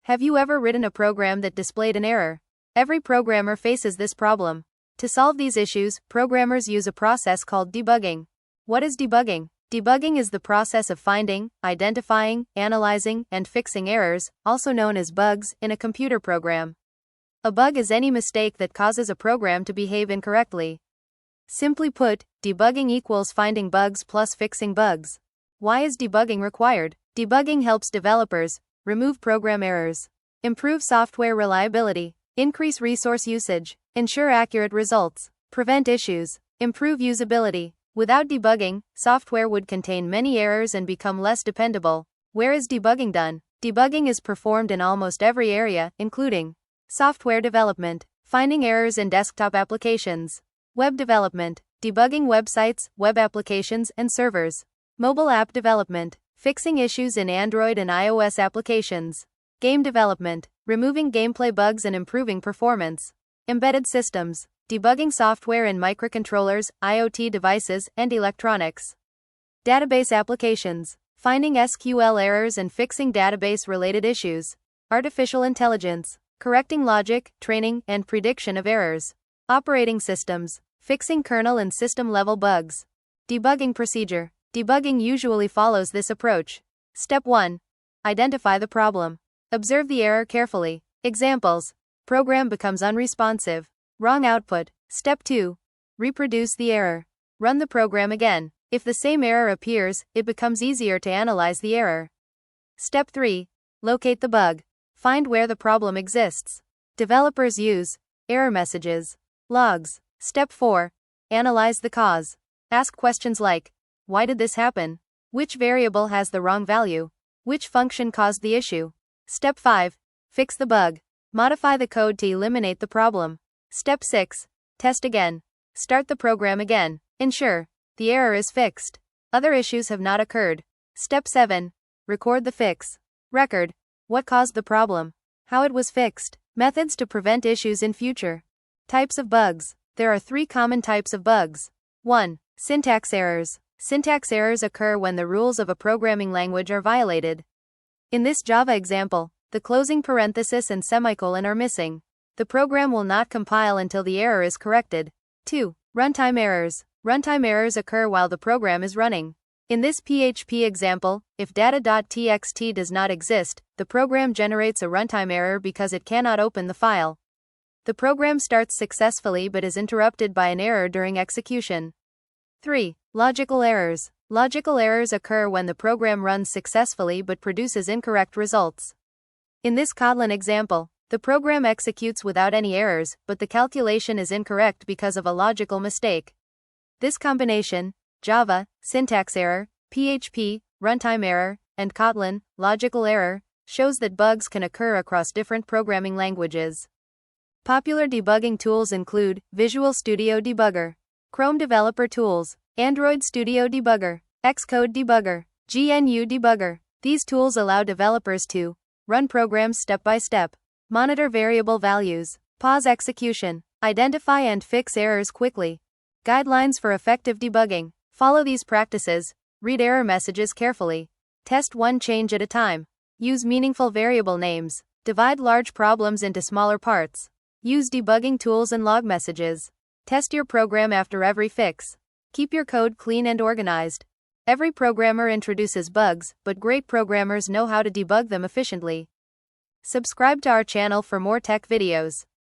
Have you ever written a program that displayed an error? Every programmer faces this problem. To solve these issues, programmers use a process called debugging. What is debugging? Debugging is the process of finding, identifying, analyzing, and fixing errors, also known as bugs, in a computer program. A bug is any mistake that causes a program to behave incorrectly. Simply put, debugging equals finding bugs plus fixing bugs. Why is debugging required? Debugging helps developers remove program errors, improve software reliability, increase resource usage, ensure accurate results, prevent issues, improve usability. Without debugging, software would contain many errors and become less dependable. Where is debugging done? Debugging is performed in almost every area, including software development, finding errors in desktop applications, web development, debugging websites, web applications, and servers, mobile app development, fixing issues in Android and iOS applications, game development, removing gameplay bugs and improving performance, embedded systems, debugging software in microcontrollers, IoT devices, and electronics, database applications, finding SQL errors and fixing database-related issues, artificial intelligence, correcting logic, training, and prediction of errors, operating systems, fixing kernel and system-level bugs. Debugging procedure. Debugging usually follows this approach. Step 1. Identify the problem. Observe the error carefully. Examples. Program becomes unresponsive. Wrong output. Step 2. Reproduce the error. Run the program again. If the same error appears, it becomes easier to analyze the error. Step 3. Locate the bug. Find where the problem exists. Developers use error messages, logs. Step 4. Analyze the cause. Ask questions like, why did this happen? Which variable has the wrong value? Which function caused the issue? Step 5. Fix the bug. Modify the code to eliminate the problem. Step 6. Test again. Start the program again. Ensure the error is fixed. Other issues have not occurred. Step 7. Record the fix. Record what caused the problem, how it was fixed, methods to prevent issues in future. Types of bugs. There are 3 common types of bugs. 1. Syntax errors. Syntax errors occur when the rules of a programming language are violated. In this Java example, the closing parenthesis and semicolon are missing. The program will not compile until the error is corrected. 2. Runtime errors. Runtime errors occur while the program is running. In this PHP example, if data.txt does not exist, the program generates a runtime error because it cannot open the file. The program starts successfully but is interrupted by an error during execution. 3. Logical errors. Logical errors occur when the program runs successfully but produces incorrect results. In this Kotlin example, the program executes without any errors, but the calculation is incorrect because of a logical mistake. This combination, Java, syntax error, PHP, runtime error, and Kotlin, logical error, shows that bugs can occur across different programming languages. Popular debugging tools include Visual Studio Debugger, Chrome Developer Tools, Android Studio Debugger, Xcode Debugger, GNU Debugger. These tools allow developers to run programs step by step, monitor variable values, pause execution, identify and fix errors quickly. Guidelines for effective debugging. Follow these practices. Read error messages carefully. Test one change at a time. Use meaningful variable names. Divide large problems into smaller parts. Use debugging tools and log messages. Test your program after every fix. Keep your code clean and organized. Every programmer introduces bugs, but great programmers know how to debug them efficiently. Subscribe to our channel for more tech videos.